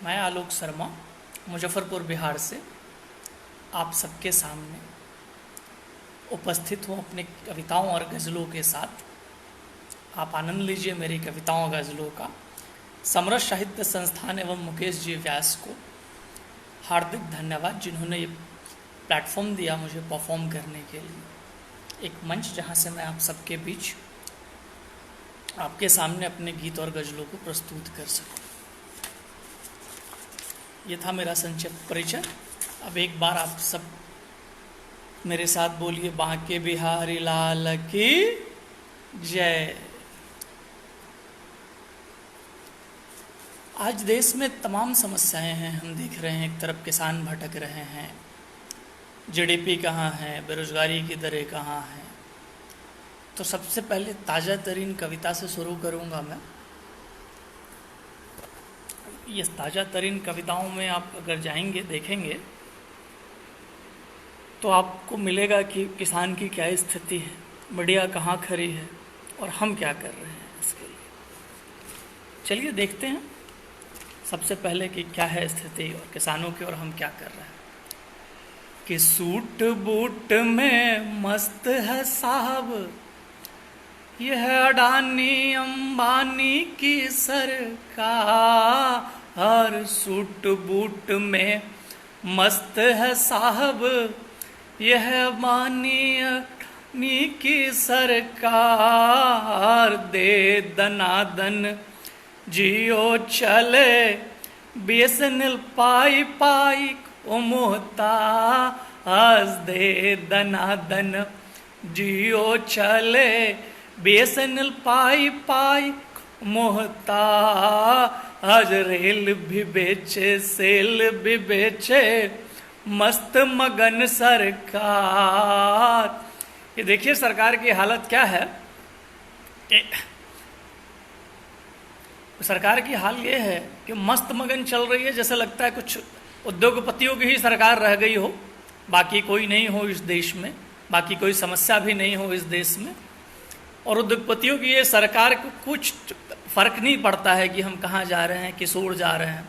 मैं आलोक शर्मा मुजफ्फरपुर बिहार से आप सबके सामने उपस्थित हूँ अपनी कविताओं और गज़लों के साथ। आप आनंद लीजिए मेरी कविताओं और गज़लों का। समरस साहित्य संस्थान एवं मुकेश जी व्यास को हार्दिक धन्यवाद जिन्होंने ये प्लेटफॉर्म दिया मुझे परफॉर्म करने के लिए। एक मंच जहाँ से मैं आप सबके बीच आपके सामने अपने गीत और गज़लों को प्रस्तुत कर सकूँ। ये था मेरा संक्षिप्त परिचय। अब एक बार आप सब मेरे साथ बोलिए, बांके बिहारी लाल की जय। आज देश में तमाम समस्याएं हैं, हम देख रहे हैं। एक तरफ किसान भटक रहे हैं, जीडीपी कहाँ है, बेरोजगारी की दरें कहाँ हैं। तो सबसे पहले ताज़ा तरीन कविता से शुरू करूँगा मैं। ये ताज़ा तरीन कविताओं में आप अगर जाएंगे देखेंगे तो आपको मिलेगा कि किसान की क्या स्थिति है, मीडिया कहाँ खड़ी है और हम क्या कर रहे हैं इसके लिए। चलिए देखते हैं सबसे पहले कि क्या है स्थिति और किसानों की और हम क्या कर रहे हैं। कि सूट बूट में मस्त है साहब यह अडानी अंबानी की सरकार। सूट बूट में मस्त है साहब यह अंबानी की सरकार। दे दनादन जियो चले बीएसएनएल पाई पाई मोहताज। दे दनादन जियो चले बीएसएनएल पाई पाई मोहताज। रेल भी बेचे सेल भी बेचे मस्त मगन सरकार। ये देखिए सरकार की हालत क्या है। सरकार की हाल ये है कि मस्त मगन चल रही है, जैसे लगता है कुछ उद्योगपतियों की ही सरकार रह गई हो, बाकी कोई नहीं हो इस देश में, बाकी कोई समस्या भी नहीं हो इस देश में। और उद्योगपतियों की ये सरकार को कुछ फर्क नहीं पड़ता है कि हम कहाँ जा रहे हैं, किस ओर जा रहे हैं।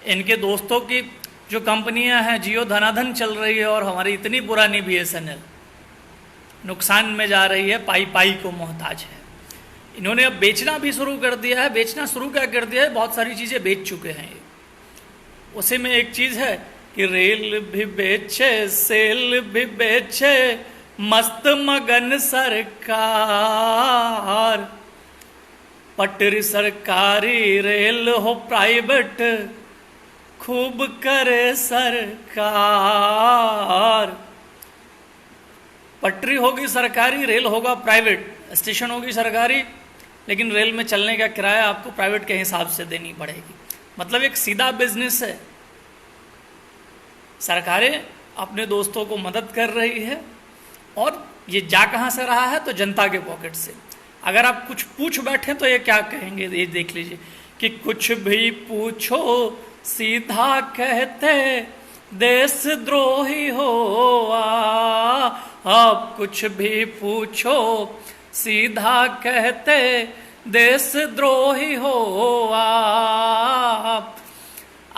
इनके दोस्तों की जो कंपनियां हैं जियो धनाधन चल रही है और हमारी इतनी पुरानी बीएसएनएल नुकसान में जा रही है, पाई पाई को मोहताज है। इन्होंने अब बेचना भी शुरू कर दिया है। बेचना शुरू क्या कर दिया है, बहुत सारी चीज़ें बेच चुके हैं ये। उसी में एक चीज़ है कि रेल भी बेचे सेल भी बेचे मस्त मगन सरकार। पटरी सरकारी रेल हो प्राइवेट खूब करे सरकार। पटरी होगी सरकारी, रेल होगा प्राइवेट, स्टेशन होगी सरकारी, लेकिन रेल में चलने का किराया आपको प्राइवेट के हिसाब से देनी पड़ेगी। मतलब एक सीधा बिजनेस है। सरकारें अपने दोस्तों को मदद कर रही है और ये जा कहाँ से रहा है, तो जनता के पॉकेट से। अगर आप कुछ पूछ बैठे तो ये क्या कहेंगे, ये देख लीजिए कि कुछ भी पूछो सीधा कहते देशद्रोही हो आप। कुछ भी पूछो सीधा कहते देशद्रोही हो आप।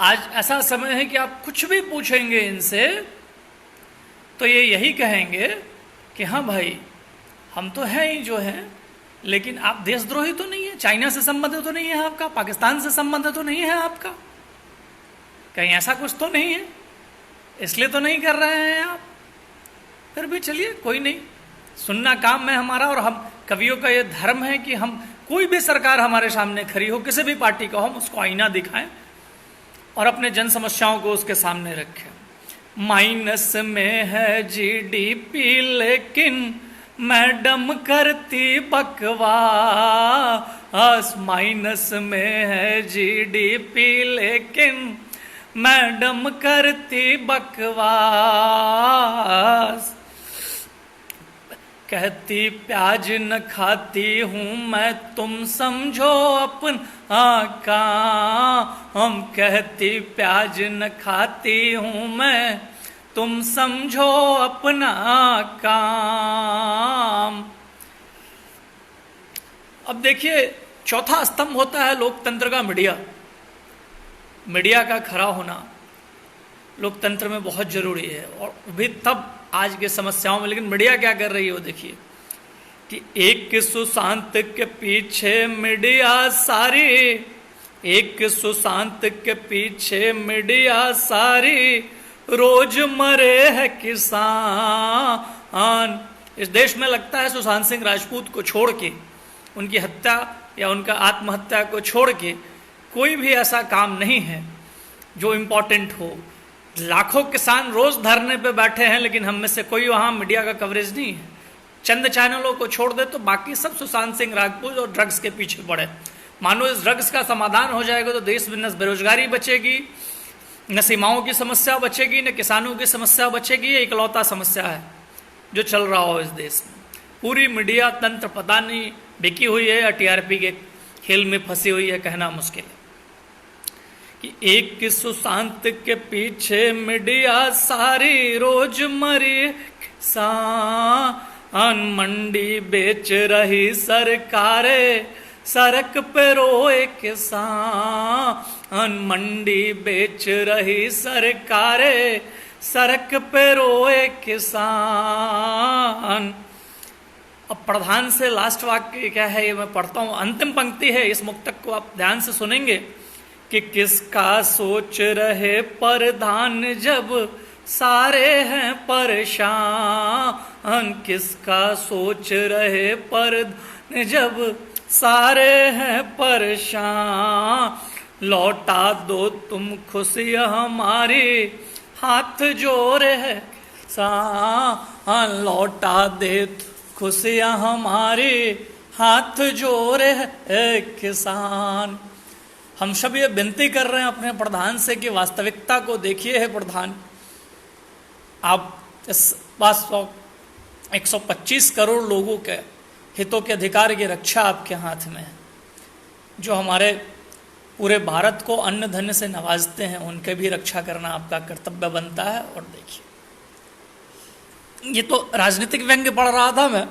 आज ऐसा समय है कि आप कुछ भी पूछेंगे इनसे तो ये यही कहेंगे कि हाँ भाई हम तो हैं ही जो हैं, लेकिन आप देशद्रोही तो नहीं है, चाइना से संबंध तो नहीं है आपका, पाकिस्तान से संबंध तो नहीं है आपका, कहीं ऐसा कुछ तो नहीं है, इसलिए तो नहीं कर रहे हैं आप। फिर भी चलिए कोई नहीं, सुनना काम है हमारा। और हम कवियों का ये धर्म है कि हम कोई भी सरकार हमारे सामने खड़ी हो, किसी भी पार्टी का, हम उसको आईना दिखाएं और अपने जन समस्याओं को उसके सामने रखें। माइनस में है जीडीपी लेकिन मैडम करती बकवास। माइनस में है जीडीपी लेकिन मैडम करती बकवास। कहती प्याज न खाती हूँ मैं, तुम समझो अपना काम। कहती प्याज न खाती हूँ मैं, तुम समझो अपना काम। अब देखिए चौथा स्तंभ होता है लोकतंत्र का मीडिया। मीडिया का खड़ा होना लोकतंत्र में बहुत जरूरी है, और भी तब आज के समस्याओं में। लेकिन मीडिया क्या कर रही है वो देखिए कि एक सुशांत के पीछे मीडिया सारी, एक सुशांत के पीछे मीडिया सारी, रोज मरे है किसान। इस देश में लगता है सुशांत सिंह राजपूत को छोड़ के, उनकी हत्या या उनका आत्महत्या को छोड़ के कोई भी ऐसा काम नहीं है जो इम्पोर्टेंट हो। लाखों किसान रोज धरने पे बैठे हैं, लेकिन हम में से कोई वहाँ मीडिया का कवरेज नहीं है। चंद चैनलों को छोड़ दे तो बाकी सब सुशांत सिंह राजपूत और ड्रग्स के पीछे पड़े। मानो इस ड्रग्स का समाधान हो जाएगा तो देश में न बेरोजगारी बचेगी, न सीमाओं की समस्या बचेगी, न किसानों की समस्या बचेगी। ये इकलौता समस्या है जो चल रहा हो इस देश में। पूरी मीडिया तंत्र पता नहीं बिकी हुई है या टीआरपी के खेल में फंसी हुई है, कहना मुश्किल है। कि एक सुशांत के पीछे मीडिया सारी, रोज मरी किसान, मंडी बेच रही सरकारें, सड़क पे रोए किसान, मंडी बेच रही सरकारें, सड़क पे रोए किसान। अब प्रधान से लास्ट वाक्य क्या है ये मैं पढ़ता हूँ, अंतिम पंक्ति है, इस मुक्तक को आप ध्यान से सुनेंगे कि किसका सोच रहे प्रधान जब सारे हैं परेशान, किसका सोच रहे प्रधान जब सारे हैं परेशान, लौटा दो तुम खुशियाँ हमारी, हाथ जोड़े है सान, लौटा दे खुशियाँ हमारी, हाथ जोड़े है किसान। हम सब ये विनती कर रहे हैं अपने प्रधान से कि वास्तविकता को देखिए है प्रधान, आप इस 125 करोड़ लोगों के हितों के अधिकार की रक्षा आपके हाथ में है। जो हमारे पूरे भारत को अन्न धन्य से नवाजते हैं उनके भी रक्षा करना आपका कर्तव्य बनता है। और देखिए ये तो राजनीतिक व्यंग्य पढ़ रहा था मैं,